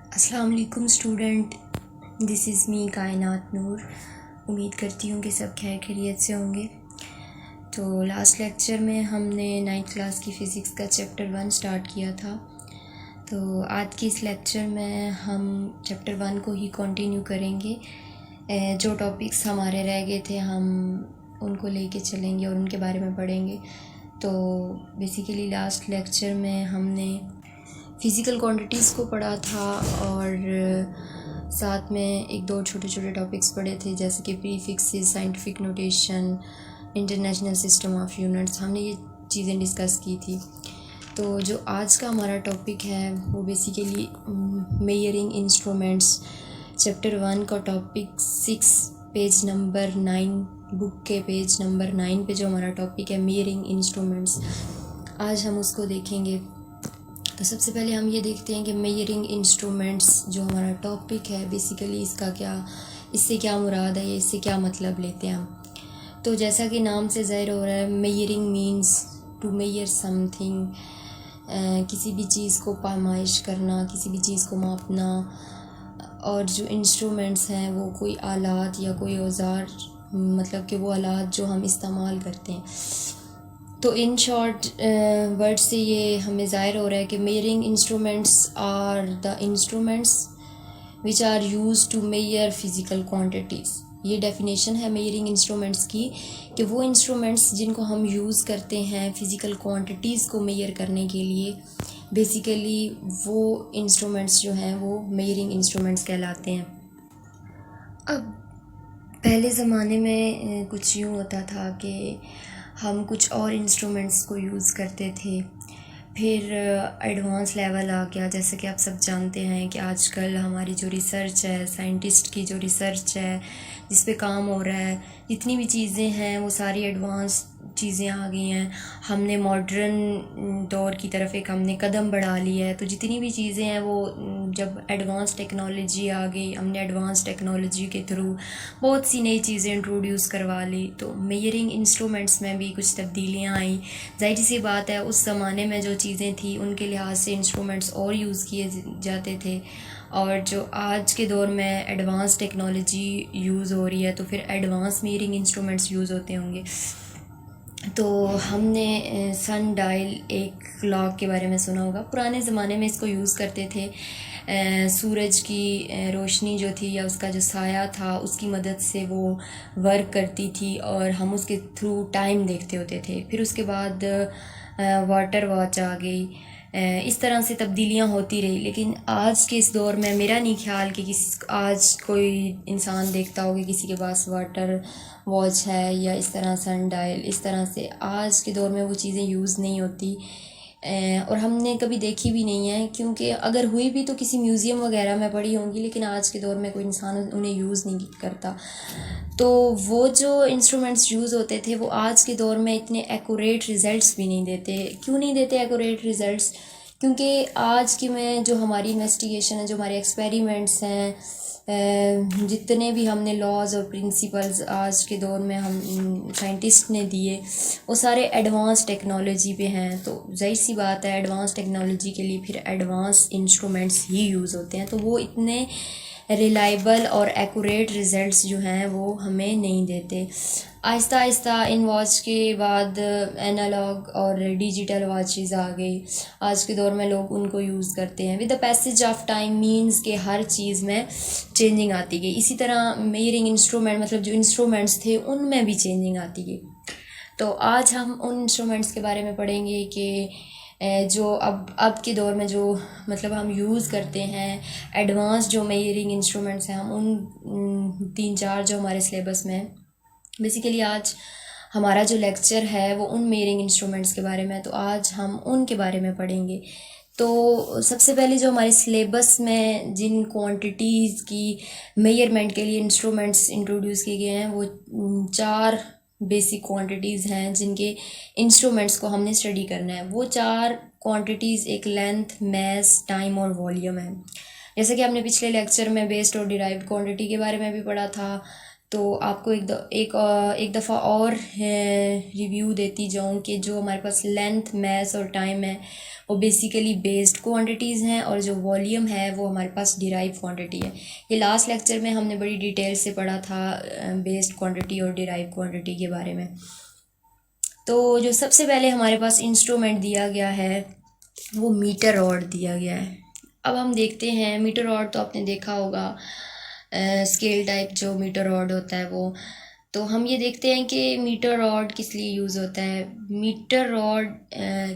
अस्सलाम वालेकुम student, this is me कायनात नूर। उम्मीद करती हूँ कि सब खैर खैरियत से होंगे। तो लास्ट लेक्चर में हमने 9th क्लास की फ़िज़िक्स का चैप्टर 1 स्टार्ट किया था। तो आज के इस लेक्चर में हम चैप्टर 1 को ही कंटिन्यू करेंगे। जो टॉपिक्स हमारे रह गए थे हम उनको लेके चलेंगे और उनके बारे में पढ़ेंगे। तो बेसिकली लास्ट लेक्चर में हमने फ़िज़िकल क्वांटिटीज़ को पढ़ा था और साथ में एक दो छोटे छोटे टॉपिक्स पढ़े थे, जैसे कि prefixes, scientific notation, international system of units. हमने ये चीज़ें डिस्कस की थी। तो जो आज का हमारा टॉपिक है वो बेसिकली मेजरिंग इंस्ट्रूमेंट्स, चैप्टर 1 का टॉपिक 6, पेज नंबर 9, बुक के पेज नंबर 9 पे जो हमारा टॉपिक है मेजरिंग इंस्ट्रूमेंट्स, आज हम उसको देखेंगे। तो सबसे पहले हम ये देखते हैं कि मेजरिंग इंस्ट्रूमेंट्स जो हमारा टॉपिक है बेसिकली इससे क्या मुराद है, या इससे क्या मतलब लेते हैं हम। तो जैसा कि नाम से ज़ाहिर हो रहा है, measuring means to measure something, किसी भी चीज़ को पामाइश करना, किसी भी चीज़ को मापना। और जो इंस्ट्रूमेंट्स हैं वो कोई आलात या कोई औज़ार, मतलब कि वो आलात जो हम इस्तेमाल करते हैं। तो इन शॉर्ट वर्ड से ये हमें ज़ाहिर हो रहा है कि measuring instruments are the instruments which are use to measure physical quantities. ये डेफिनेशन है मेजरिंग इंस्ट्रूमेंट्स की कि वो इंस्ट्रूमेंट्स जिनको हम यूज़ करते हैं फ़िज़िकल क्वांटिटीज़ को मेजर करने के लिए, बेसिकली वो इंस्ट्रूमेंट्स जो हैं वो मेजरिंग इंस्ट्रूमेंट्स कहलाते हैं। अब पहले ज़माने में कुछ यूँ होता था कि हम कुछ और इंस्ट्रूमेंट्स को यूज़ करते थे। फिर एडवांस लेवल आ गया, जैसे कि आप सब जानते हैं कि आजकल हमारी जो रिसर्च है, साइंटिस्ट की जो रिसर्च है, जिस पे काम हो रहा है, जितनी भी चीज़ें हैं वो सारी एडवांस चीज़ें आ गई हैं। हमने मॉडर्न दौर की तरफ एक हमने कदम बढ़ा लिया है। तो जितनी भी चीज़ें हैं वो जब एडवांस टेक्नोलॉजी आ गई, हमने एडवांस टेक्नोलॉजी के थ्रू बहुत सी नई चीज़ें इंट्रोड्यूस करवा ली। तो मेजरिंग इंस्ट्रूमेंट्स में भी कुछ तब्दीलियाँ आई। ज़ाहिर सी बात है, उस ज़माने में जो चीज़ें थी उनके लिहाज से इंस्ट्रूमेंट्स और यूज़ किए जाते थे, और जो आज के दौर में एडवांस टेक्नोलॉजी यूज़ हो रही है तो फिर एडवांस मेजरिंग इंस्ट्रूमेंट्स यूज़ होते होंगे। तो हमने सन डायल एक क्लॉक के बारे में सुना होगा। पुराने ज़माने में इसको यूज़ करते थे। सूरज की रोशनी जो थी या उसका जो साया था उसकी मदद से वो वर्क करती थी और हम उसके थ्रू टाइम देखते होते थे। फिर उसके बाद वाटर वॉच आ गई। इस तरह से तब्दीलियाँ होती रही। लेकिन आज के इस दौर में मेरा नहीं ख्याल कि आज कोई इंसान देखता हो कि किसी के पास वाटर वॉच है या इस तरह सन डायल। इस तरह से आज के दौर में वो चीज़ें यूज़ नहीं होती और हमने कभी देखी भी नहीं है, क्योंकि अगर हुई भी तो किसी म्यूज़ियम वगैरह में पड़ी होंगी, लेकिन आज के दौर में कोई इंसान उन्हें यूज़ नहीं करता। तो वो जो इंस्ट्रूमेंट्स यूज़ होते थे वो आज के दौर में इतने एक्यूरेट रिज़ल्ट्स भी नहीं देते। क्यों नहीं देते एक्यूरेट रिज़ल्ट्स? क्योंकि आज की में जो हमारी इन्वेस्टिगेशन है, जो हमारे एक्सपेरिमेंट्स हैं, जितने भी हमने लॉज और प्रिंसिपल्स आज के दौर में हम साइंटिस्ट ने दिए, वो सारे एडवांस टेक्नोलॉजी पे हैं। तो ज़ाहिर सी बात है, एडवांस टेक्नोलॉजी के लिए फिर एडवांस इंस्ट्रूमेंट्स ही यूज़ होते हैं। तो वो इतने रिलायबल और एक्यूरेट रिज़ल्ट्स जो हैं वो हमें नहीं देते। आहिस्ता आहिस्ता इन वॉच के बाद एनालॉग और डिजिटल वॉचेस आ गई। आज के दौर में लोग उनको यूज़ करते हैं। With the passage of time means के हर चीज़ में चेंजिंग आती गई। इसी तरह मेजरिंग इंस्ट्रूमेंट, मतलब जो इंस्ट्रूमेंट्स थे उनमें भी चेंजिंग आती गई। तो आज हम उन इंस्ट्रूमेंट्स के बारे में पढ़ेंगे कि जो अब के दौर में जो मतलब हम यूज़ करते हैं, एडवांस जो मेजरिंग इंस्ट्रूमेंट्स हैं, हम उन 3-4 जो हमारे सिलेबस में हैं। बेसिकली आज हमारा जो लेक्चर है वो उन मेजरिंग इंस्ट्रूमेंट्स के बारे में है, तो आज हम उनके बारे में पढ़ेंगे। तो सबसे पहले जो हमारे सिलेबस में जिन क्वांटिटीज़ की मेजरमेंट के लिए इंस्ट्रूमेंट्स इंट्रोड्यूस किए गए हैं वो 4 बेसिक क्वांटिटीज़ हैं जिनके इंस्ट्रूमेंट्स को हमने स्टडी करना है। वो 4 क्वांटिटीज़ एक लेंथ, मैस, टाइम और वॉल्यूम है। जैसे कि हमने पिछले लेक्चर में बेस्ड और डिराइव्ड क्वांटिटी के बारे में भी पढ़ा था, तो आपको एक दफ़ा और रिव्यू देती जाऊँ कि जो हमारे पास लेंथ, मैथ और टाइम है वो बेसिकली बेस्ड क्वांटिटीज़ हैं, और जो वॉल्यूम है वो हमारे पास डिराइव क्वांटिटी है। ये लास्ट लेक्चर में हमने बड़ी डिटेल से पढ़ा था बेस्ड क्वांटिटी और डिराइव क्वांटिटी के बारे में। तो जो सबसे पहले हमारे पास इंस्ट्रूमेंट दिया गया है वो मीटर रॉड दिया गया है। अब हम देखते हैं मीटर रॉड, तो आपने देखा होगा स्केल टाइप जो मीटर रॉड होता है वो। तो हम ये देखते हैं कि मीटर रॉड किस लिए यूज़ होता है। मीटर रॉड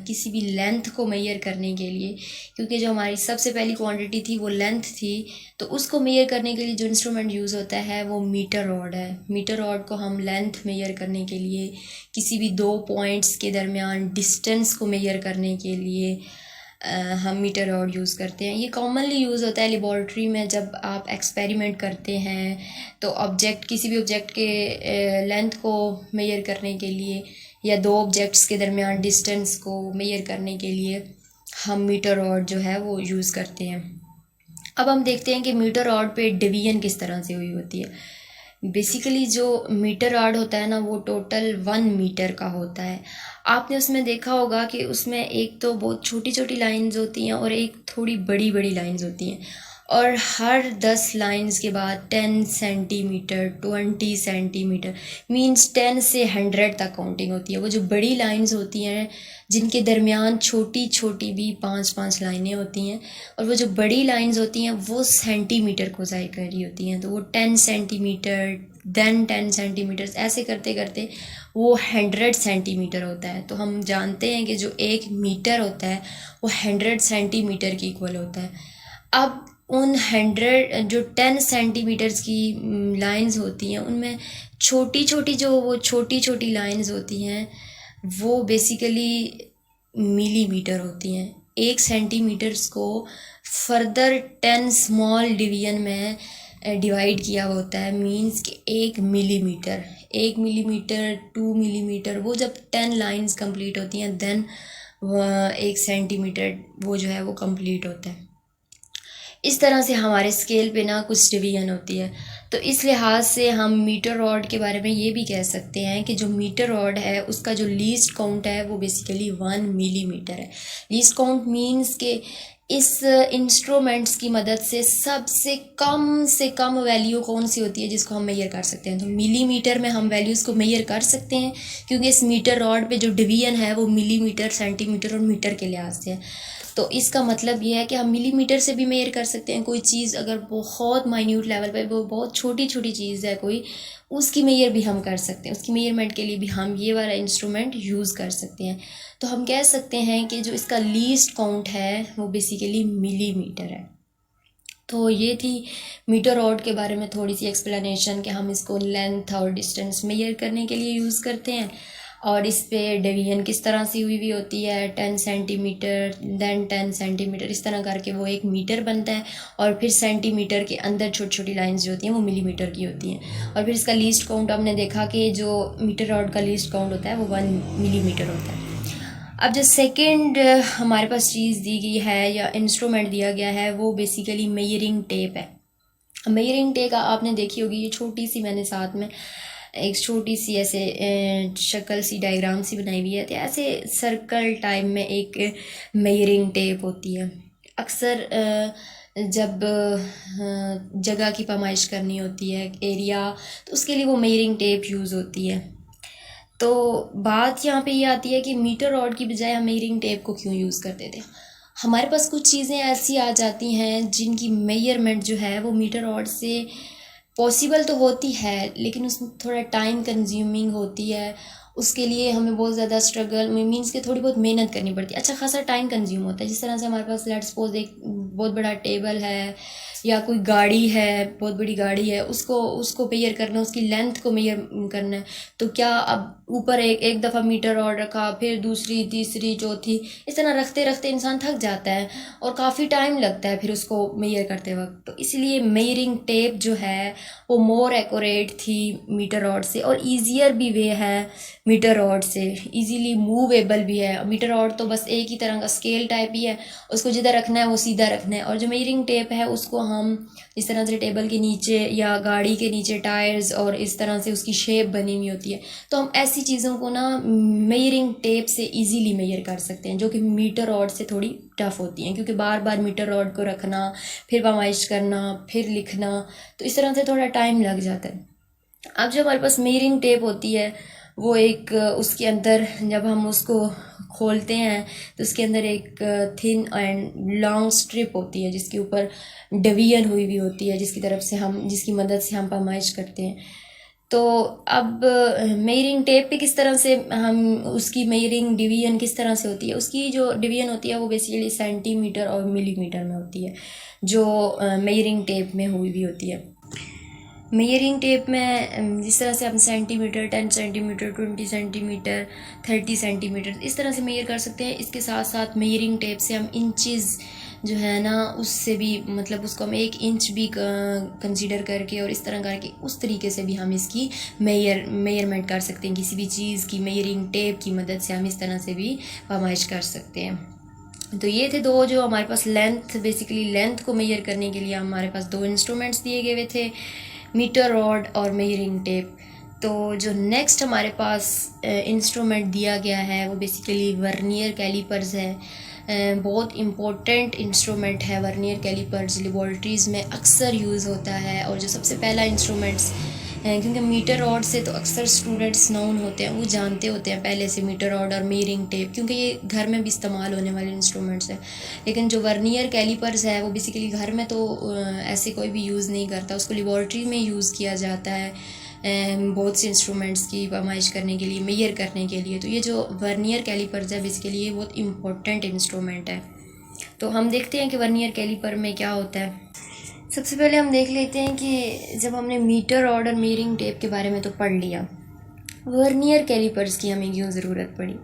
किसी भी लेंथ को मेजर करने के लिए, क्योंकि जो हमारी सबसे पहली क्वांटिटी थी वो लेंथ थी, तो उसको मेजर करने के लिए जो इंस्ट्रूमेंट यूज़ होता है वो मीटर रॉड है। मीटर रॉड को हम लेंथ मेजर करने के लिए, किसी भी दो पॉइंट्स के दरमियान डिस्टेंस को मेजर करने के लिए हम मीटर रॉड यूज़ करते हैं। ये कॉमनली यूज़ होता है लेबॉर्ट्री में। जब आप एक्सपेरिमेंट करते हैं तो किसी भी ऑब्जेक्ट के लेंथ को मेजर करने के लिए या दो ऑब्जेक्ट्स के दरमियान डिस्टेंस को मेजर करने के लिए हम मीटर रॉड जो है वो यूज़ करते हैं। अब हम देखते हैं कि मीटर रॉड पे डिवीजन किस तरह से हुई होती है। बेसिकली जो मीटर रॉड होता है ना वो टोटल 1 मीटर का होता है। आपने उसमें देखा होगा कि उसमें एक तो बहुत छोटी छोटी लाइंस होती हैं और एक थोड़ी बड़ी बड़ी लाइंस होती हैं, और हर 10 लाइंस के बाद 10 सेंटीमीटर, 20 सेंटीमीटर, मींस 10 से 100 तक काउंटिंग होती है। वो जो बड़ी लाइंस होती हैं जिनके दरमियान छोटी छोटी भी 5-5 लाइनें होती हैं, और वो जो बड़ी लाइंस होती हैं वो सेंटीमीटर को ज़ाहिर कर रही होती हैं। तो वो 10 सेंटीमीटर, देन 10 सेंटीमीटर्स, ऐसे करते करते वो 100 सेंटीमीटर होता है। तो हम जानते हैं कि जो 1 मीटर होता है वो 100 सेंटीमीटर के इक्वल होता है। अब उन 100 जो 10 सेंटीमीटर्स की लाइंस होती हैं उनमें वो छोटी छोटी लाइंस होती हैं वो बेसिकली मिलीमीटर होती हैं। 1 सेंटीमीटर्स को फर्दर 10 स्मॉल डिवीजन में डिवाइड किया होता है, मींस कि 1 मिलीमीटर, 2 मिलीमीटर, वो जब 10 लाइंस कंप्लीट होती हैं देन 1 सेंटीमीटर वो जो है वो कंप्लीट होता है। इस तरह से हमारे स्केल पे ना कुछ डिवीजन होती है। तो इस लिहाज से हम मीटर रॉड के बारे में ये भी कह सकते हैं कि जो मीटर रॉड है उसका जो लीस्ट काउंट है वो बेसिकली 1 मिलीमीटर है। लीस्ट काउंट मींस के इस इंस्ट्रूमेंट्स की मदद से कम वैल्यू कौन सी होती है जिसको हम मेजर कर सकते हैं। तो मिलीमीटर में हम वैल्यूज़ को मेजर कर सकते हैं, क्योंकि इस मीटर रॉड पे जो डिवीजन है वो मिलीमीटर, सेंटीमीटर और मीटर के लिहाज से है। तो इसका मतलब ये है कि हम मिलीमीटर से भी मेजर कर सकते हैं कोई चीज़, अगर बहुत माइन्यूट लेवल पे, वो बहुत छोटी छोटी चीज़ है कोई, उसकी मेजर भी हम कर सकते हैं। उसकी मेजरमेंट के लिए भी हम ये वाला इंस्ट्रूमेंट यूज़ कर सकते हैं। तो हम कह सकते हैं कि जो इसका लीस्ट काउंट है वो बेसिकली मिलीमीटर है। तो ये थी मीटर रॉड के बारे में थोड़ी सी एक्सप्लेनेशन कि हम इसको लेंथ और डिस्टेंस मेजर करने के लिए यूज़ करते हैं, और इस पे डिवीजन किस तरह से हुई होती है, 10 सेंटीमीटर, देन 10 सेंटीमीटर, इस तरह करके वो 1 मीटर बनता है। और फिर सेंटीमीटर के अंदर छोटी छोटी लाइंस जो होती हैं वो मिलीमीटर की होती हैं। और फिर इसका लीस्ट काउंट हमने देखा कि जो मीटर रॉड का लीस्ट काउंट होता है वो 1 मिलीमीटर होता है। अब जो सेकंड हमारे पास चीज़ दी गई है या इंस्ट्रूमेंट दिया गया है वो बेसिकली मेजरिंग टेप है। मेजरिंग टेप आपने देखी होगी, ये छोटी सी, मैंने साथ में एक छोटी सी ऐसे शक्ल सी, डायग्राम सी बनाई हुई है। तो ऐसे सर्कल टाइप में एक मेजरिंग टेप होती है। अक्सर जब जगह की पैमाइश करनी होती है, एरिया, तो उसके लिए वो मेजरिंग टेप यूज़ होती है। तो बात यहाँ पे ये आती है कि मीटर रॉड की बजाय हम मेजरिंग टेप को क्यों यूज़ करते थे। हमारे पास कुछ चीज़ें ऐसी आ जाती हैं जिनकी मेजरमेंट जो है वो मीटर रॉड से पॉसिबल तो होती है, लेकिन उसमें थोड़ा टाइम कंज्यूमिंग होती है। उसके लिए हमें बहुत ज़्यादा स्ट्रगल मीन्स के थोड़ी बहुत मेहनत करनी पड़ती है, अच्छा खासा टाइम कंज्यूम होता है। जिस तरह से हमारे पास लेट्स सपोज एक बहुत बड़ा टेबल है या कोई गाड़ी है, बहुत बड़ी गाड़ी है, उसको मेजर करना, उसकी लेंथ को मेजर करना है। तो क्या अब ऊपर एक दफ़ा मीटर रॉड रखा, फिर दूसरी, तीसरी, चौथी, इस तरह रखते रखते इंसान थक जाता है और काफ़ी टाइम लगता है फिर उसको मेजर करते वक्त। तो इसलिए मेजरिंग टेप जो है वो मोर एक्यूरेट थी मीटर रॉड से, और ईजियर भी वे है मीटर रॉड से, इजीली मूवेबल भी है। मीटर रॉड तो बस एक ही तरह का स्केल टाइप ही है, उसको जिधर रखना है वो सीधा रखना रखना है। और जो मेजरिंग टेप है उसको हम इस तरह से टेबल के नीचे या गाड़ी के नीचे टायर्स और इस तरह से उसकी शेप बनी हुई होती है, तो हम ऐसी चीज़ों को ना मेजरिंग टेप से इजीली मेजर कर सकते हैं, जो कि मीटर रॉड से थोड़ी टफ होती हैं, क्योंकि बार बार मीटर रॉड को रखना, फिर पैमाइश करना, फिर लिखना, तो इस तरह से थोड़ा टाइम लग जाता है। अब जो हमारे पास मेजरिंग टेप होती है वो एक उसके अंदर जब हम उसको खोलते हैं तो उसके अंदर एक थिन एंड लॉन्ग स्ट्रिप होती है जिसके ऊपर डिवीजन हुई हुई होती है, जिसकी मदद से हम पैमाइश करते हैं। तो अब मेजरिंग टेप पे किस तरह से हम उसकी मेजरिंग डिवीजन किस तरह से होती है, उसकी जो डिवीजन होती है वो बेसिकली सेंटीमीटर और मिलीमीटर में होती है, जो मेजरिंग टेप में हुई हुई होती है। मेजरिंग टेप में जिस तरह से हम सेंटीमीटर, 10 सेंटीमीटर, 20 सेंटीमीटर, 30 सेंटीमीटर इस तरह से मेजर कर सकते हैं। इसके साथ साथ मेजरिंग टेप से हम इंचज़ जो है ना उससे भी, मतलब उसको हम 1 इंच भी कंसीडर करके और इस तरह करके उस तरीके से भी हम इसकी मेजरमेंट कर सकते हैं। किसी भी चीज़ की मेजरिंग टेप की मदद से हम इस तरह से भी पैमाइश कर सकते हैं। तो ये थे दो जो हमारे पास बेसिकली लेंथ को मेजर करने के लिए हमारे पास 2 इंस्ट्रूमेंट्स दिए गए थे, मीटर रॉड और मेजरिंग टेप। तो जो नेक्स्ट हमारे पास इंस्ट्रूमेंट दिया गया है वो बेसिकली वर्नियर कैलिपर्स है। बहुत इम्पोर्टेंट इंस्ट्रूमेंट है वर्नियर कैलिपर्स, लेबॉर्ट्रीज़ में अक्सर यूज़ होता है। और जो सबसे पहला इंस्ट्रूमेंट्स क्योंकि मीटर रॉड से तो अक्सर स्टूडेंट्स नोन होते हैं, वो जानते होते हैं पहले से मीटर रॉड और मेजरिंग टेप, क्योंकि ये घर में भी इस्तेमाल होने वाले इंस्ट्रूमेंट्स हैं। लेकिन जो वर्नियर कैलिपर्स है वो बेसिकली घर में तो ऐसे कोई भी यूज़ नहीं करता, उसको लेबॉर्ट्री में यूज़ किया जाता है बहुत से इंस्ट्रूमेंट्स की पैमाइश करने के लिए, मेजर करने के लिए। तो ये जो वर्नियर कैलिपर्स है बेसिकली ये बहुत इम्पोर्टेंट इंस्ट्रूमेंट है। तो हम देखते हैं कि वर्नियर कैलिपर में क्या होता है। सबसे पहले हम देख लेते हैं कि जब हमने मीटर रॉड और मेजरिंग टेप के बारे में तो पढ़ लिया, वर्नियर कैलिपर्स की हमें क्यों ज़रूरत पड़ी।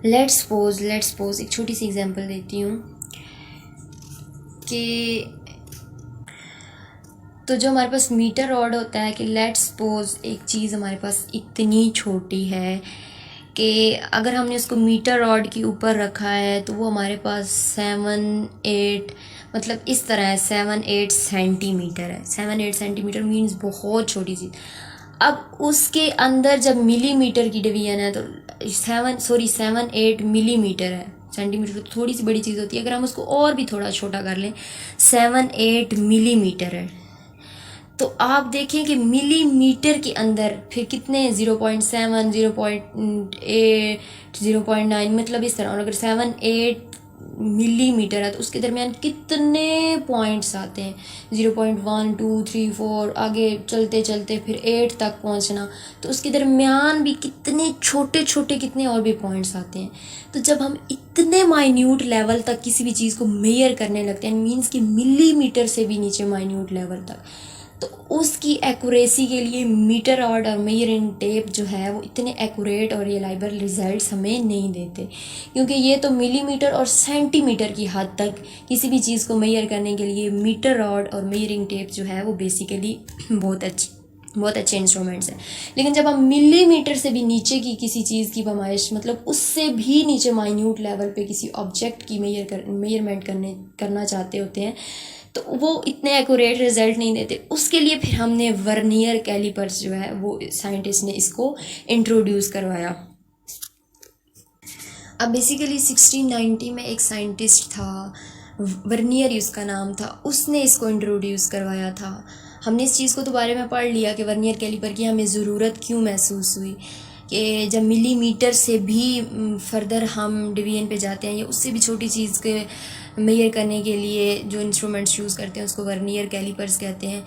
लेट्स सपोज एक छोटी सी एग्जांपल देती हूँ कि तो जो हमारे पास मीटर रॉड होता है कि लेट्स सपोज एक चीज़ हमारे पास इतनी छोटी है कि अगर हमने उसको मीटर रॉड के ऊपर रखा है तो वो हमारे पास 7-8 मतलब इस तरह है, 7-8 सेंटीमीटर है। 7-8 सेंटीमीटर मीन्स बहुत छोटी चीज़। अब उसके अंदर जब मिलीमीटर की डिवीजन है तो 7-8 मिलीमीटर है। सेंटीमीटर तो थोड़ी सी बड़ी चीज़ होती है, अगर हम उसको और भी थोड़ा छोटा कर लें 7-8 मिलीमीटर है। तो आप देखें कि मिलीमीटर के अंदर फिर कितने 0.7, 0.8, 0.9 मतलब इस तरह। और अगर 7-8 मिलीमीटर है तो उसके दरमियान कितने पॉइंट्स आते हैं, 0.1, 2, 3, 4 आगे चलते चलते फिर 8 तक पहुंचना, तो उसके दरमियान भी कितने छोटे छोटे कितने और भी पॉइंट्स आते हैं। तो जब हम इतने माइन्यूट लेवल तक किसी भी चीज़ को मेजर करने लगते हैं, मीन्स कि मिलीमीटर से भी नीचे माइन्यूट लेवल तक, तो उसकी एक्यूरेसी के लिए मीटर रॉड और मेजरिंग टेप जो है वो इतने एक्यूरेट और रिलायबल रिजल्ट्स हमें नहीं देते, क्योंकि ये तो मिलीमीटर और सेंटीमीटर की हद तक किसी भी चीज़ को मेजर करने के लिए मीटर रॉड और मेजरिंग टेप जो है वो बेसिकली बहुत अच्छे इंस्ट्रूमेंट्स हैं। लेकिन जब हम मिलीमीटर से भी नीचे की किसी चीज़ की पैमाइश, मतलब उससे भी नीचे माइन्यूट लेवल पे किसी ऑब्जेक्ट की मेजरमेंट करना चाहते होते हैं, तो वो इतने एक्यूरेट रिजल्ट नहीं देते। उसके लिए फिर हमने वर्नियर कैलिपर्स जो है वो साइंटिस्ट ने इसको इंट्रोड्यूस करवाया। अब बेसिकली 1690 में एक साइंटिस्ट था, वर्नियर उसका नाम था, उसने इसको इंट्रोड्यूस करवाया था। हमने इस चीज़ को तो बारे में पढ़ लिया कि वर्नियर कैलिपर की हमें ज़रूरत क्यों महसूस हुई, कि जब मिलीमीटर से भी फर्दर हम डिवीजन पे जाते हैं या उससे भी छोटी चीज़ के मेजर करने के लिए जो इंस्ट्रूमेंट्स यूज़ करते हैं उसको वर्नियर कैलिपर्स कहते हैं।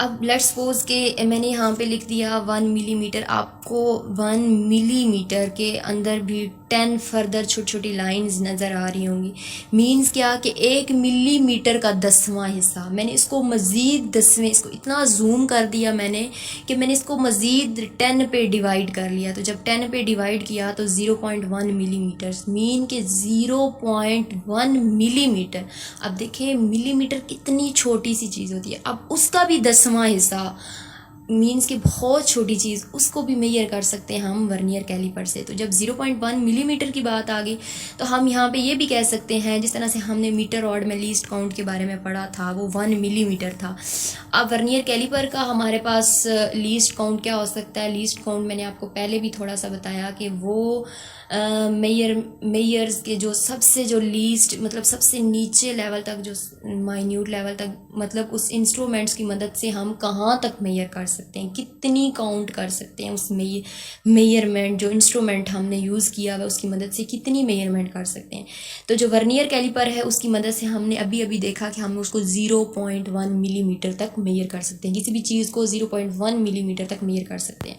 अब लेट्स सपोज के मैंने यहाँ पे लिख दिया 1 मिलीमीटर, आपको 1 मिलीमीटर के अंदर भी 10 फर्दर छोटी छोटी लाइंस नज़र आ रही होंगी। मीन्स क्या कि 1 मिलीमीटर का 10वां हिस्सा, मैंने इसको मज़ीद 10वें, इसको इतना जूम कर दिया मैंने कि मैंने इसको मज़ीद 10 पे डिवाइड कर लिया। तो जब 10 पे डिवाइड किया तो 0.1 मिलीमीटर, मीन के 0.1 मिलीमीटर। अब देखिए मिलीमीटर कितनी छोटी सी चीज़ होती है, अब उसका भी 10वां हिस्सा मीन्स कि बहुत छोटी चीज़, उसको भी मेजर कर सकते हैं हम वर्नियर कैलिपर से। तो जब 0.1 मिलीमीटर की बात आ गई तो हम यहाँ पे ये भी कह सकते हैं, जिस तरह से हमने मीटर रॉड में लीस्ट काउंट के बारे में पढ़ा था, वो 1 मिलीमीटर था। अब वर्नियर कैलिपर का हमारे पास लीस्ट काउंट क्या हो सकता है? लीस्ट काउंट मैंने आपको पहले भी थोड़ा सा बताया कि वो मेयर्स के जो लीस्ट, मतलब सबसे नीचे लेवल तक, जो माइन्यूट लेवल तक, मतलब उस इंस्ट्रूमेंट्स की मदद से हम कहाँ तक मेयर कर सकते हैं, कितनी काउंट कर सकते हैं उस मेयरमेंट, जो इंस्ट्रूमेंट हमने यूज़ किया हुआ उसकी मदद से कितनी मेयरमेंट कर सकते हैं। तो जो वर्नियर कैलिपर है उसकी मदद से हमने अभी देखा कि हम उसको 0.1 मिलीमीटर तक मेयर कर सकते हैं, किसी भी चीज़ को 0.1 मिलीमीटर तक मेयर कर सकते हैं।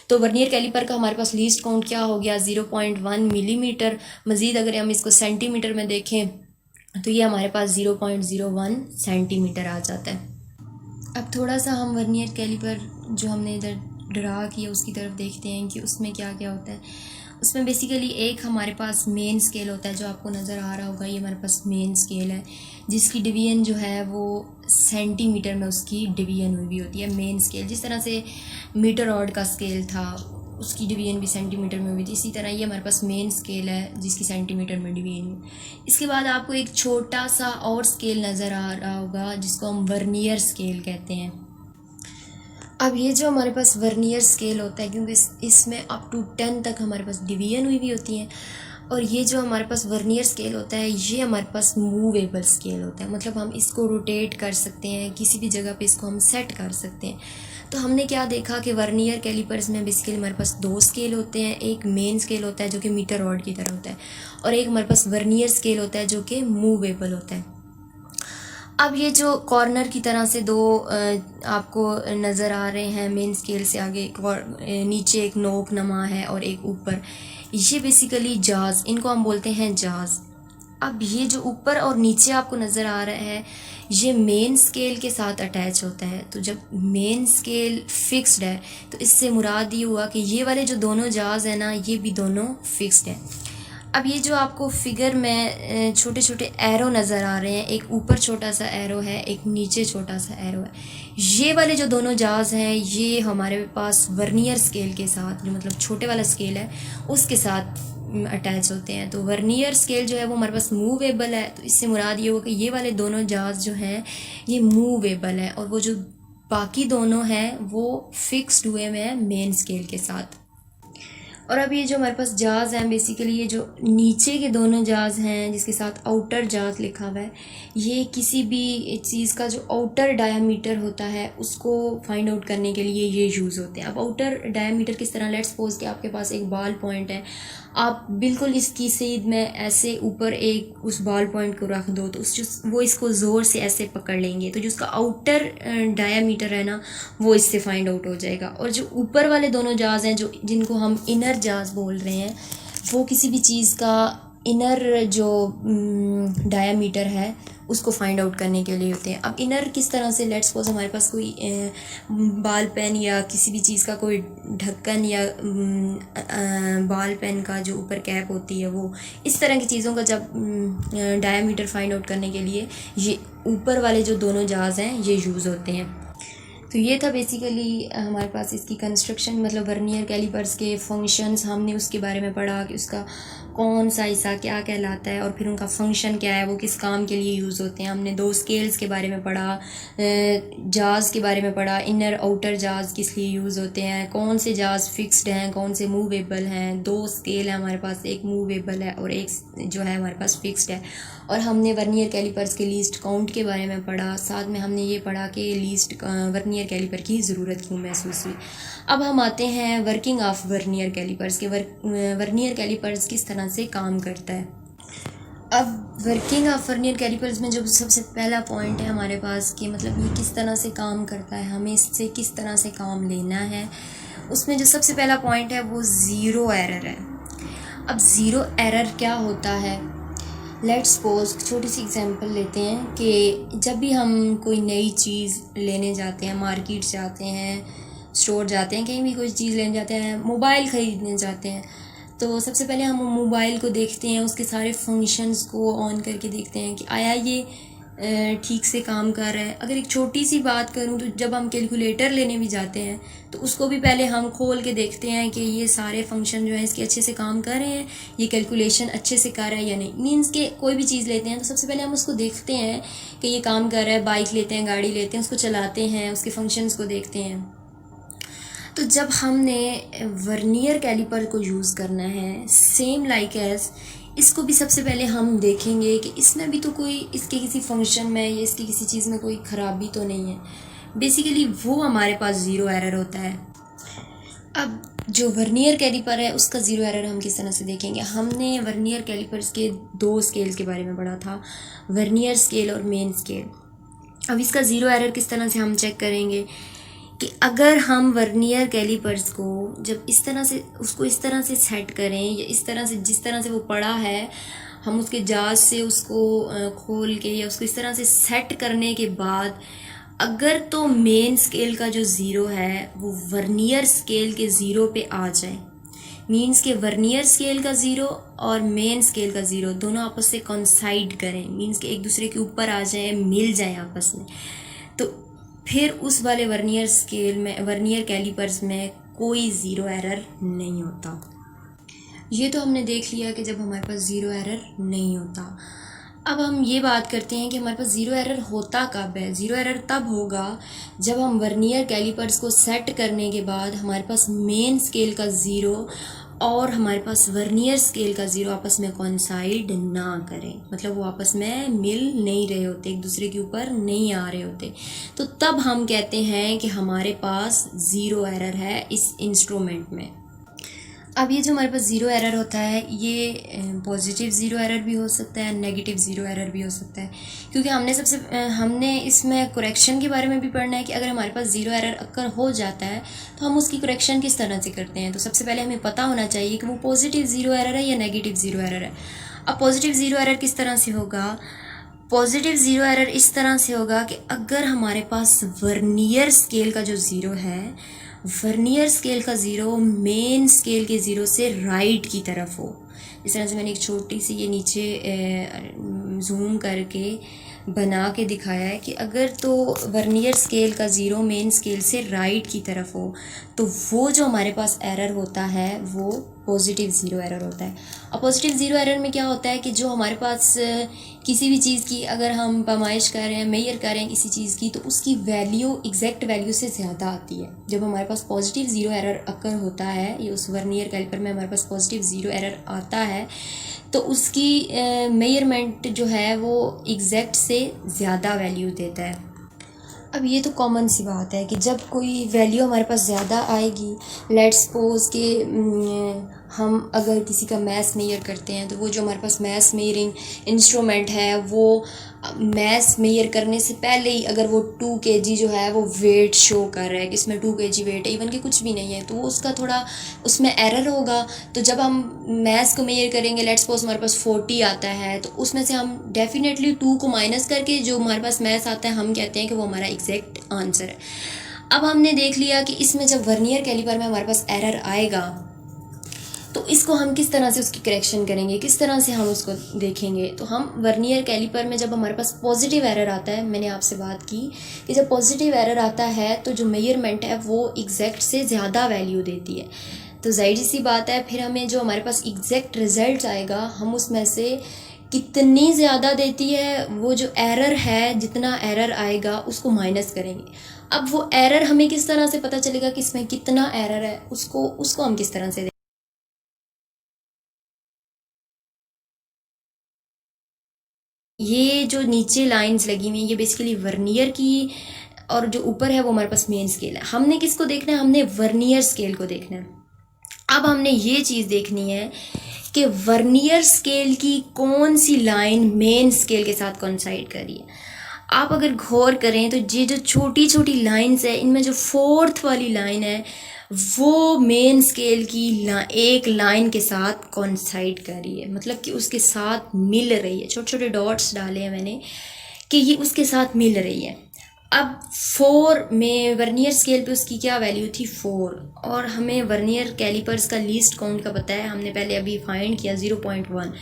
तो वर्नियर कैलिपर का हमारे पास लीस्ट काउंट क्या हो गया? 0.1 मिलीमीटर। मज़ीद अगर हम इसको सेंटीमीटर में देखें तो ये हमारे पास 0.01 सेंटीमीटर आ जाता है। अब थोड़ा सा हम वर्नियर कैलिपर जो हमने इधर ड्रा किया उसकी तरफ देखते हैं कि उसमें क्या क्या होता है। उसमें बेसिकली एक हमारे पास मेन स्केल होता है, जो आपको नज़र आ रहा होगा, ये हमारे पास मेन स्केल है, जिसकी डिवीजन जो है वो सेंटीमीटर में उसकी डिवीजन हुई होती है। मेन स्केल, जिस तरह से मीटर रॉड का स्केल था उसकी डिवीजन भी सेंटीमीटर में हुई थी, इसी तरह ये हमारे पास मेन स्केल है जिसकी सेंटीमीटर में डिवीजन हुई। इसके बाद आपको एक छोटा सा और स्केल नज़र आ रहा होगा जिसको हम वर्नियर स्केल कहते हैं। अब ये जो हमारे पास वर्नियर स्केल होता है, क्योंकि इसमें अप टू 10 तक हमारे पास डिवीजन हुई भी होती हैं, और ये जो हमारे पास वर्नियर स्केल होता है ये हमारे पास मूवेबल स्केल होता है, मतलब हम इसको रोटेट कर सकते हैं, किसी भी जगह पे इसको हम सेट कर सकते हैं। तो हमने क्या देखा कि वर्नियर कैलिपर्स में बेसिकली हमारे पास 2 स्केल होते हैं। एक मेन स्केल होता है जो कि मीटर रॉड की तरह होता है, और एक हमारे पास वर्नियर स्केल होता है जो कि मूवेबल होता है। अब ये जो कॉर्नर की तरह से 2 आपको नज़र आ रहे हैं, मेन स्केल से आगे नीचे एक नोक नमा है और एक ऊपर, ये बेसिकली जाज, इनको हम बोलते हैं जाज। अब ये जो ऊपर और नीचे आपको नज़र आ रहा है ये मेन स्केल के साथ अटैच होता है। तो जब मेन स्केल फिक्स्ड है तो इससे मुराद ये हुआ कि ये वाले जो दोनों जाज हैं ना, ये भी दोनों फिक्स्ड हैं। अब ये जो आपको फिगर में छोटे छोटे एरो नज़र आ रहे हैं, एक ऊपर छोटा सा एरो है, एक नीचे छोटा सा एरो है, ये वाले जो दोनों जाज हैं ये हमारे पास वर्नियर स्केल के साथ, जो मतलब छोटे वाला स्केल है उसके साथ अटैच होते हैं। तो वर्नियर स्केल जो है वो हमारे पास मूवेबल है, तो इससे मुराद ये हो कि ये वाले दोनों जाज जो हैं ये मूवेबल है, और वो जो बाकी दोनों हैं वो फिक्स्ड हुए हुए हैं मेन स्केल के साथ। और अब ये जो हमारे पास जाज हैं, बेसिकली ये जो नीचे के दोनों जाज हैं जिसके साथ आउटर जाज लिखा हुआ है, ये किसी भी चीज़ का जो आउटर डायामीटर होता है उसको फाइंड आउट करने के लिए ये यूज़ होते हैं। अब आउटर डायामीटर किस तरह, लेट्स सपोज कि आपके पास एक बॉल पॉइंट है, आप बिल्कुल इसकी सीध में ऐसे ऊपर एक उस बॉल पॉइंट को रख दो तो वो इसको ज़ोर से ऐसे पकड़ लेंगे, तो जो उसका आउटर डायामीटर है ना वो इससे फाइंड आउट हो जाएगा। और जो ऊपर वाले दोनों जाज हैं जो जिनको हम इनर जाज बोल रहे हैं, वो किसी भी चीज़ का इनर जो डायामीटर है उसको फाइंड आउट करने के लिए होते हैं। अब इनर किस तरह से, लेट्स सपोज हमारे पास कोई बॉल पेन या किसी भी चीज़ का कोई ढक्कन या बॉल पेन का जो ऊपर कैप होती है, वो इस तरह की चीज़ों का जब डायामीटर फाइंड आउट करने के लिए ये ऊपर वाले जो दोनों जाज हैं ये यूज़ होते हैं। तो ये था बेसिकली हमारे पास इसकी कंस्ट्रक्शन, मतलब वर्नियर कैलिपर्स के फंक्शंस हमने उसके बारे में पढ़ा कि उसका कौन सा हिस्सा क्या कहलाता है और फिर उनका फंक्शन क्या है, वो किस काम के लिए यूज़ होते हैं। हमने 2 स्केल्स के बारे में पढ़ा, जाज के बारे में पढ़ा, इनर आउटर जाज किस लिए यूज़ होते हैं, कौन से जाज फिक्स्ड हैं, कौन से मूवेबल हैं। 2 स्केल है हमारे पास, एक मूवेबल है और एक जो है हमारे पास फिक्स्ड है। और हमने वर्नियर कैलिपर्स के लीस्ट काउंट के बारे में पढ़ा, साथ में हमने ये पढ़ा कि लीस्ट वर्नियर कैलिपर की ज़रूरत क्यों महसूस हुई। अब हम आते हैं वर्किंग ऑफ वर्नियर कैलिपर्स के, वर्नियर कैलिपर्स किस तरह से काम करता है। अब वर्किंग ऑफ वर्नियर कैलिपर्स में जो सबसे पहला पॉइंट है हमारे पास कि मतलब ये किस तरह से काम करता है, हमें इससे किस तरह से काम लेना है, उसमें जो सबसे पहला पॉइंट है वो ज़ीरो एरर है। अब ज़ीरो एरर क्या होता है, लेट्स सपोज छोटी सी एग्जांपल लेते हैं कि जब भी हम कोई नई चीज़ लेने जाते हैं, मार्केट जाते हैं, स्टोर जाते हैं, कहीं भी कोई चीज़ लेने जाते हैं, मोबाइल ख़रीदने जाते हैं, तो सबसे पहले हम मोबाइल को देखते हैं, उसके सारे फंक्शंस को ऑन करके देखते हैं कि आया ये ठीक से काम कर रहा है। अगर एक छोटी सी बात करूं तो जब हम कैलकुलेटर लेने भी जाते हैं तो उसको भी पहले हम खोल के देखते हैं कि ये सारे फंक्शन जो हैं इसके अच्छे से काम कर रहे हैं, ये कैलकुलेशन अच्छे से कर रहा है या नहीं। मीन्स के कोई भी चीज़ लेते हैं तो सबसे पहले हम उसको देखते हैं कि ये काम कर रहा है। बाइक लेते हैं, गाड़ी लेते हैं, उसको चलाते हैं, उसके फंक्शंस को देखते हैं। तो जब हमने वर्नियर कैलिपर को यूज़ करना है, सेम लाइक एज इसको भी सबसे पहले हम देखेंगे कि इसमें भी तो कोई इसके किसी फंक्शन में या इसकी किसी चीज़ में कोई ख़राबी तो नहीं है। बेसिकली वो हमारे पास ज़ीरो एरर होता है। अब जो वर्नियर कैलिपर है उसका ज़ीरो एरर हम किस तरह से देखेंगे। हमने वर्नियर कैलिपर्स के 2 स्केल्स के बारे में पढ़ा था, वर्नियर स्केल और मेन स्केल। अब इसका ज़ीरो एरर किस तरह से हम चेक करेंगे कि अगर हम वर्नियर कैलिपर्स को जब इस तरह से उसको इस तरह से सेट करें या इस तरह से जिस तरह से वो पड़ा है, हम उसके जाज से उसको खोल के या उसको इस तरह से सेट करने के बाद अगर तो मेन स्केल का जो ज़ीरो है वो वर्नियर स्केल के ज़ीरो पे आ जाए, मीन्स के वर्नियर स्केल का ज़ीरो और मेन स्केल का ज़ीरो दोनों आपस से कोइंसाइड करें, मीन्स के एक दूसरे के ऊपर आ जाए, मिल जाए आपस में, तो फिर उस वाले वर्नियर स्केल में, वर्नियर कैलिपर्स में कोई ज़ीरो एरर नहीं होता। ये तो हमने देख लिया कि जब हमारे पास ज़ीरो एरर नहीं होता। अब हम ये बात करते हैं कि हमारे पास ज़ीरो एरर होता कब है। ज़ीरो एरर तब होगा जब हम वर्नियर कैलिपर्स को सेट करने के बाद हमारे पास मेन स्केल का ज़ीरो और हमारे पास वर्नियर स्केल का ज़ीरो आपस में कोइंसाइड ना करें, मतलब वो आपस में मिल नहीं रहे होते, एक दूसरे के ऊपर नहीं आ रहे होते, तो तब हम कहते हैं कि हमारे पास ज़ीरो एरर है इस इंस्ट्रूमेंट में। अब ये जो हमारे पास ज़ीरो एरर होता है ये पॉजिटिव ज़ीरो एरर भी हो सकता है, नेगेटिव ज़ीरो एरर भी हो सकता है, क्योंकि हमने इसमें करेक्शन के बारे में भी पढ़ना है कि अगर हमारे पास ज़ीरो एरर अक्कर हो जाता है तो हम उसकी करेक्शन किस तरह से करते हैं। तो सबसे पहले हमें पता होना चाहिए कि वो पॉजिटिव ज़ीरो एरर है या नेगेटिव ज़ीरो एरर है। अब पॉजिटिव ज़ीरो एरर किस तरह से होगा। पॉजिटिव ज़ीरो एरर इस तरह से होगा कि अगर हमारे पास वर्नियर स्केल का जो ज़ीरो है, वर्नियर स्केल का ज़ीरो मेन स्केल के ज़ीरो से राइट की तरफ हो। इस तरह से मैंने एक छोटी सी ये नीचे जूम करके बना के दिखाया है कि अगर तो वर्नियर स्केल का ज़ीरो मेन स्केल से राइट की तरफ हो तो वो जो हमारे पास एरर होता है वो पॉजिटिव ज़ीरो एरर होता है। और पॉजिटिव ज़ीरो एरर में क्या होता है कि जो हमारे पास किसी भी चीज़ की अगर हम पैमाइश कर रहे हैं, मेजर कर रहे हैं किसी चीज़ की, तो उसकी वैल्यू एग्जैक्ट वैल्यू से ज़्यादा आती है। जब हमारे पास पॉजिटिव ज़ीरो एरर अक्कर होता है या उस वर्नियर कैलिपर में हमारे पास पॉजिटिव ज़ीरो एरर आता है तो उसकी मेजरमेंट जो है वो एग्जैक्ट से ज़्यादा वैल्यू देता है। अब ये तो कॉमन सी बात है कि जब कोई वैल्यू हमारे पास ज़्यादा आएगी, लेट्स सपोज कि हम अगर किसी का मैथ मेजर करते हैं तो वो जो हमारे पास मैथ मेजरिंग इंस्ट्रूमेंट है वो मैथ मेजर करने से पहले ही अगर वो 2 kg जो है वो वेट शो कर रहा है कि इसमें 2 kg वेट है, इवन कि कुछ भी नहीं है, तो वो उसका थोड़ा उसमें एरर होगा। तो जब हम मैथ्स को मेजर करेंगे, लेट्स सपोज हमारे पास 40 आता है तो उसमें से हम डेफिनेटली 2 को माइनस करके जो हमारे पास मैथ्स आता है हम कहते हैं कि वो हमारा एग्जैक्ट आंसर है। अब हमने देख लिया कि इसमें जब वर्नियर कैलिपर में हमारे पास एरर आएगा तो इसको हम किस तरह से उसकी करेक्शन करेंगे, किस तरह से हम उसको देखेंगे। तो हम वर्नियर कैलिपर में जब हमारे पास पॉजिटिव एरर आता है, मैंने आपसे बात की कि जब पॉजिटिव एरर आता है तो जो मेजरमेंट है वो एग्जैक्ट से ज़्यादा वैल्यू देती है। तो जाहिर सी बात है फिर हमें जो हमारे पास एग्जैक्ट रिजल्ट आएगा हम उसमें से कितनी ज़्यादा देती है वो जो एरर है, जितना एरर आएगा उसको माइनस करेंगे। अब वो एरर हमें किस तरह से पता चलेगा कि इसमें कितना एरर है, उसको हम किस तरह से ये जो नीचे लाइंस लगी हुई हैं ये बेसिकली वर्नियर की और जो ऊपर है वो हमारे पास मेन स्केल है। हमने किसको देखना है, हमने वर्नियर स्केल को देखना है। अब हमने ये चीज़ देखनी है कि वर्नियर स्केल की कौन सी लाइन मेन स्केल के साथ कोइंसाइड कर रही है। आप अगर गौर करें तो ये जो छोटी छोटी लाइंस है इनमें जो 4th वाली लाइन है वो मेन स्केल की एक लाइन के साथ कोइंसाइड कर रही है, मतलब कि उसके साथ मिल रही है। छोटे छोटे डॉट्स डाले हैं मैंने कि ये उसके साथ मिल रही है। अब 4 में वर्नियर स्केल पे उसकी क्या वैल्यू थी 4, और हमें वर्नियर कैलिपर्स का लीस्ट काउंट का पता है, हमने पहले अभी फाइंड किया 0.1,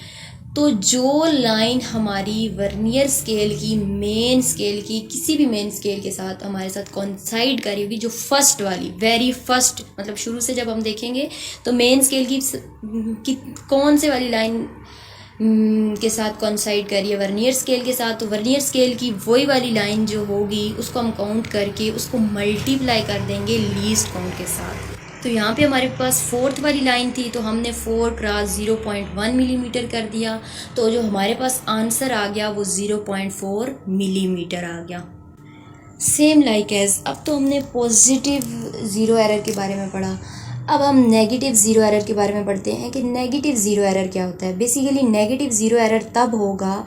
तो जो लाइन हमारी वर्नियर स्केल की मेन स्केल की किसी भी मेन स्केल के साथ हमारे साथ कॉन्साइड करी होगी, जो फर्स्ट वाली वेरी फर्स्ट मतलब शुरू से जब हम देखेंगे तो मेन स्केल की कौन से वाली लाइन के साथ कॉन्साइड करिए वर्नियर स्केल के साथ, तो वर्नियर स्केल की वही वाली लाइन जो होगी उसको हम काउंट करके उसको मल्टीप्लाई कर देंगे लीस्ट काउंट के साथ। तो यहाँ पे हमारे पास फोर्थ वाली लाइन थी तो हमने 4 क्रॉस 0.1 मिलीमीटर कर दिया, तो जो हमारे पास आंसर आ गया वो 0.4 मिलीमीटर आ गया। सेम लाइक एज अब तो हमने पॉजिटिव ज़ीरो एरर के बारे में पढ़ा, अब हम नेगेटिव ज़ीरो एरर के बारे में पढ़ते हैं कि नेगेटिव ज़ीरो एरर क्या होता है। बेसिकली नेगेटिव ज़ीरो एरर तब होगा,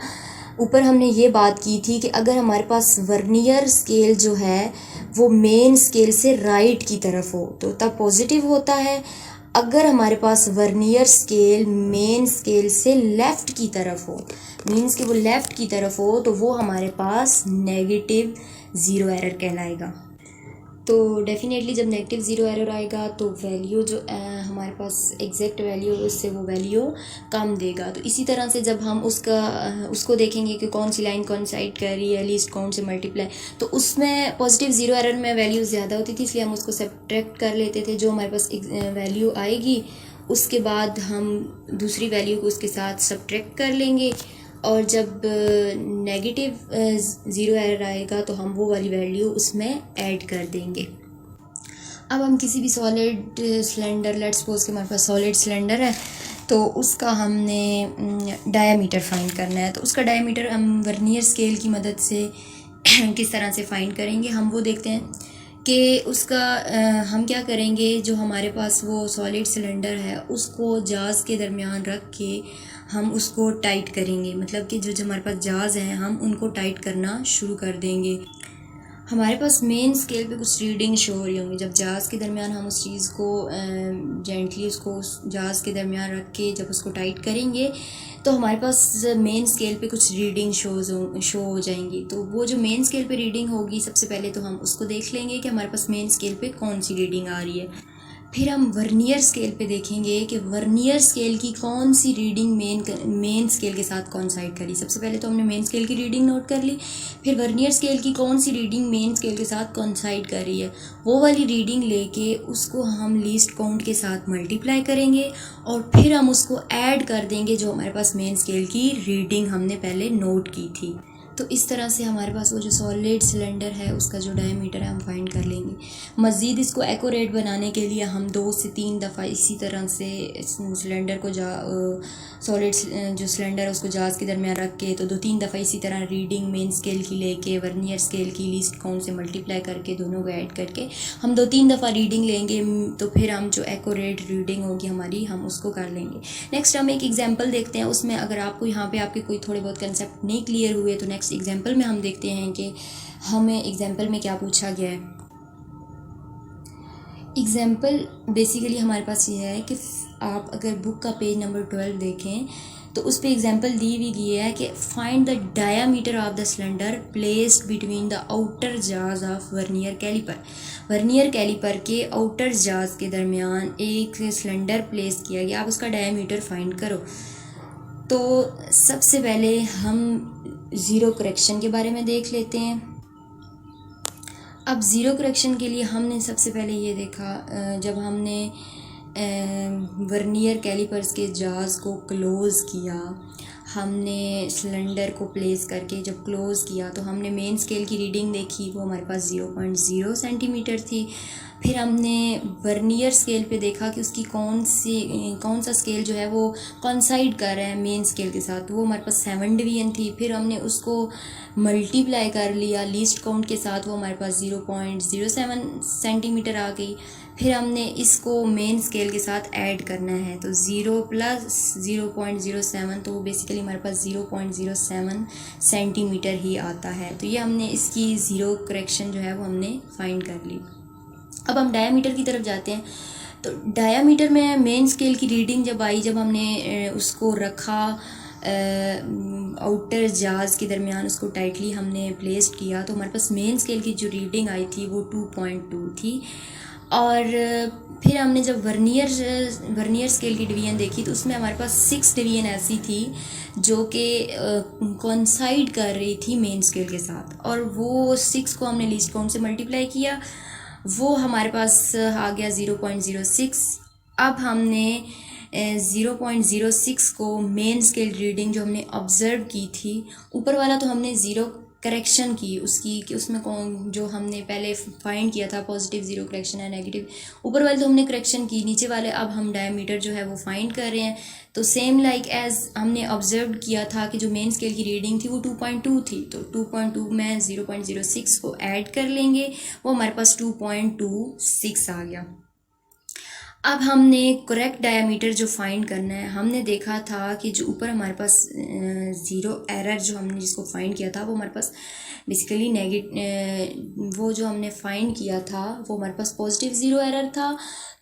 ऊपर हमने ये बात की थी कि अगर हमारे पास वर्नियर स्केल जो है वो मेन स्केल से राइट की तरफ हो तो तब पॉजिटिव होता है, अगर हमारे पास वर्नियर स्केल मेन स्केल से लेफ़्ट की तरफ हो, मीन्स कि वो लेफ़्ट की तरफ हो, तो वो हमारे पास नेगेटिव ज़ीरो एरर कहलाएगा। तो डेफिनेटली जब नेगेटिव ज़ीरो एरर आएगा तो वैल्यू जो हमारे पास एग्जैक्ट वैल्यू है उससे वो वैल्यू कम देगा। तो इसी तरह से जब हम उसको देखेंगे कि कौन सी लाइन कॉन्साइड कर रही है लीस्ट काउंट से मल्टीप्लाई, तो उसमें पॉजिटिव ज़ीरो एरर में वैल्यू ज़्यादा होती थी, इसलिए हम उसको सब्ट्रैक्ट कर लेते थे। जो हमारे पास वैल्यू आएगी उसके बाद हम दूसरी वैल्यू को उसके साथ सब्ट्रैक्ट कर लेंगे, और जब नेगेटिव ज़ीरो एरर आएगा तो हम वो वाली वैल्यू उसमें ऐड कर देंगे। अब हम किसी भी सॉलिड सिलेंडर, लेट्स सपोज कि हमारे पास सॉलिड सिलेंडर है तो उसका हमने डायामीटर फाइंड करना है, तो उसका डायामीटर हम वर्नियर स्केल की मदद से किस तरह से फाइंड करेंगे हम वो देखते हैं कि उसका हम क्या करेंगे, जो हमारे पास वो सॉलिड सिलेंडर है उसको जाज़ के दरमियान रख के हम उसको टाइट करेंगे, मतलब कि जो हमारे पास जाज़ हैं हम उनको टाइट करना शुरू कर देंगे। हमारे पास मेन स्केल पे कुछ रीडिंग शो हो रही होंगी, जब जाज़ के दरमियान हम उस चीज़ को जेंटली उसको जाज़ के दरमियान रख के जब उसको टाइट करेंगे तो हमारे पास मेन स्केल पे कुछ रीडिंग शो हो जाएंगी। तो वो जो मेन स्केल पे रीडिंग होगी सबसे पहले तो हम उसको देख लेंगे कि हमारे पास मेन स्केल पे कौन सी रीडिंग आ रही है। फिर हम वर्नियर स्केल पे देखेंगे कि वर्नियर स्केल की कौन सी रीडिंग मेन स्केल के साथ कॉन्साइड करी। सबसे पहले तो हमने मेन स्केल की रीडिंग नोट कर ली, फिर वर्नियर स्केल की कौन सी रीडिंग मेन स्केल के साथ कॉन्साइड कर रही है वो वाली रीडिंग लेके उसको हम लीस्ट काउंट के साथ मल्टीप्लाई करेंगे, और फिर हम उसको ऐड कर देंगे जो हमारे पास मेन स्केल की रीडिंग हमने पहले नोट की थी। तो इस तरह से हमारे पास वो जो सॉलिड सिलेंडर है उसका जो डायमीटर है हम फाइंड कर लेंगे। मज़ीद इसको एक्यूरेट बनाने के लिए हम 2 से 3 दफ़ा इसी तरह से सिलेंडर को सॉलिड जो सिलेंडर है उसको जाज़ के दरमियान रख के तो 2-3 दफ़ा इसी तरह रीडिंग मेन स्केल की लेके वर्नियर स्केल की लीस्ट काउंट से मल्टीप्लाई करके दोनों को ऐड करके हम 2-3 दफ़ा रीडिंग लेंगे, तो फिर हम जो एक्यूरेट रीडिंग होगी हमारी हम उसको कर लेंगे। नेक्स्ट हम एक एग्जाम्पल देखते हैं, उसमें अगर आपको यहाँ पे आपके कोई थोड़े बहुत कंसेप्ट नहीं क्लियर हुए तो नेक्स्ट एग्जाम्पल में हम देखते हैं कि हमें एग्जाम्पल में क्या पूछा गया है। एग्जाम्पल बेसिकली हमारे पास ये है कि आप अगर बुक का पेज नंबर 12 देखें तो उस पर एग्जाम्पल दी हुई गई है कि find the diameter of the cylinder placed between the outer jaws of vernier caliper. Vernier caliper के आउटर जाज के दरमियान एक सिलेंडर प्लेस किया गया, आप उसका डायामीटर फाइंड करो। तो सबसे पहले हम ज़ीरो करेक्शन के बारे में देख लेते हैं। अब ज़ीरो करेक्शन के लिए हमने सबसे पहले ये देखा, जब हमने वर्नियर कैलिपर्स के जाज को क्लोज़ किया, हमने सिलेंडर को प्लेस करके जब क्लोज़ किया तो हमने मेन स्केल की रीडिंग देखी, वो हमारे पास 0.0 सेंटीमीटर थी। फिर हमने वर्नियर स्केल पे देखा कि उसकी कौन सा स्केल जो है वो कॉन्साइड कर रहा है मेन स्केल के साथ, वो हमारे पास 7 डिवीजन थी। फिर हमने उसको मल्टीप्लाई कर लिया लीस्ट काउंट के साथ, वो हमारे पास 0.07 सेंटीमीटर आ गई। फिर हमने इसको मेन स्केल के साथ ऐड करना है, तो 0 + 0.07 तो बेसिकली हमारे पास 0.07 सेंटीमीटर ही आता है। तो ये हमने इसकी ज़ीरो करेक्शन जो है वो हमने फाइंड कर ली। अब हम डायामीटर की तरफ जाते हैं। तो डायामीटर में मेन स्केल की रीडिंग जब आई, जब हमने उसको रखा आउटर जाज के दरमियान, उसको टाइटली हमने प्लेस्ड किया, तो हमारे पास मेन स्केल की जो रीडिंग आई थी वो 2.2 थी। और फिर हमने जब वर्नियर स्केल की डिवीजन देखी तो उसमें हमारे पास 6 डिवीजन ऐसी थी जो कि कोइंसाइड कर रही थी मेन स्केल के साथ, और वो 6 को हमने लीस्ट काउंट से मल्टीप्लाई किया, वो हमारे पास आ गया 0.06। अब हमने 0.06 को मेन स्केल रीडिंग जो हमने ऑब्ज़र्व की थी, ऊपर वाला तो हमने ज़ीरो करेक्शन की उसकी कि उसमें कौन जो हमने पहले फाइंड किया था पॉजिटिव ज़ीरो करेक्शन है नेगेटिव, ऊपर वाले तो हमने करेक्शन की, नीचे वाले अब हम डायमीटर जो है वो फाइंड कर रहे हैं। तो सेम लाइक एज हमने ऑब्जर्व किया था कि जो मेन स्केल की रीडिंग थी वो 2.2 थी, तो 2.2 में 0.06 को ऐड कर लेंगे, वो हमारे पास 2.26 आ गया। अब हमने करेक्ट डायमीटर जो फाइंड करना है, हमने देखा था कि जो ऊपर हमारे पास ज़ीरो एरर जो हमने जिसको फाइंड किया था वो हमारे पास बेसिकली वो जो हमने फाइंड किया था वो हमारे पास पॉजिटिव ज़ीरो एरर था।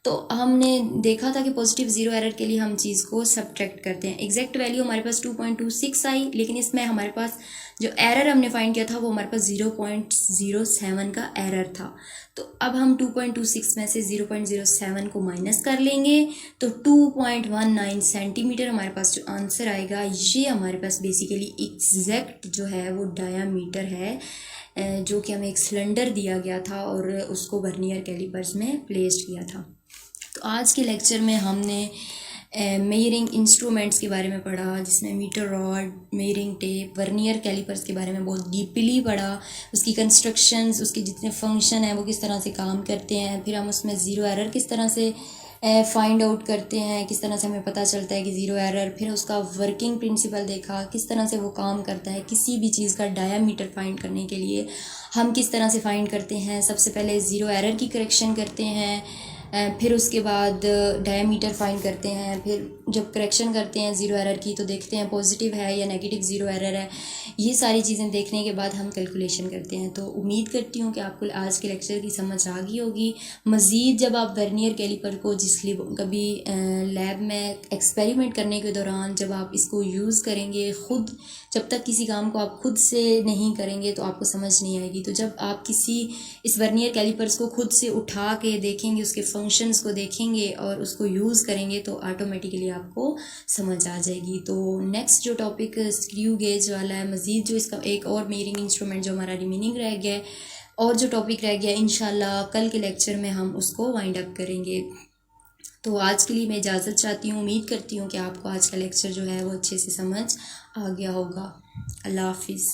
तो हमने देखा था कि पॉजिटिव ज़ीरो एरर के लिए हम चीज़ को सब्ट्रैक्ट करते हैं, एग्जैक्ट वैल्यू हमारे पास 2.26 आई, लेकिन इसमें हमारे पास जो एरर हमने फाइंड किया था वो हमारे पास 0.07 का एरर था। तो अब हम 2.26 में से 0.07 को माइनस कर लेंगे तो 2.19 सेंटीमीटर हमारे पास जो आंसर आएगा, ये हमारे पास बेसिकली एग्जैक्ट जो है वो डायामीटर है जो कि हमें एक सिलेंडर दिया गया था और उसको वर्नियर कैलिपर्स में प्लेस्ड किया था। तो आज के लेक्चर में हमने मेजरिंग इंस्ट्रूमेंट्स के बारे में पढ़ा, जिसमें metre rod, measuring tape, vernier callipers के बारे में बहुत डीपली पढ़ा, उसकी कंस्ट्रक्शंस, उसके जितने फंक्शन हैं वो किस तरह से काम करते हैं, फिर हम उसमें ज़ीरो एरर किस तरह से फाइंड आउट करते हैं, किस तरह से हमें पता चलता है कि ज़ीरो एरर, फिर उसका वर्किंग प्रिंसिपल देखा, किस तरह से वो काम करता है, किसी भी चीज़ का डायामीटर फाइंड करने के लिए हम किस तरह से फाइंड करते हैं। सबसे पहले ज़ीरो एरर की करेक्शन करते हैं, फिर उसके बाद डायामीटर फाइंड करते हैं, फिर जब करेक्शन करते हैं ज़ीरो एरर की तो देखते हैं पॉजिटिव है या नेगेटिव ज़ीरो एरर है। ये सारी चीज़ें देखने के बाद हम कैलकुलेशन करते हैं। तो उम्मीद करती हूँ कि आपको आज के लेक्चर की समझ आ गई होगी। मज़ीद जब आप वर्नियर कैलिपर को कभी लैब में एक्सपेरिमेंट करने के दौरान जब आप इसको यूज़ करेंगे, ख़ुद जब तक किसी काम को आप खुद से नहीं करेंगे तो आपको समझ नहीं आएगी। तो जब आप इस वर्नियर कैलिपर्स को खुद से उठा के देखेंगे, उसके फंक्शंस को देखेंगे और उसको यूज़ करेंगे तो ऑटोमेटिकली आपको समझ आ जाएगी। तो नेक्स्ट जो टॉपिक स्क्रू गेज वाला है, मज़ीद जो इसका एक और मेजरिंग इंस्ट्रूमेंट जो हमारा रिमेनिंग रह गया है और जो टॉपिक रह गया, इंशाल्लाह कल के लेक्चर में हम उसको वाइंड अप करेंगे। तो आज के लिए मैं इजाज़त चाहती हूँ। उम्मीद करती हूँ कि आपको आज का लेक्चर जो है वो अच्छे से समझ आ गया होगा। अल्लाह हाफिज़।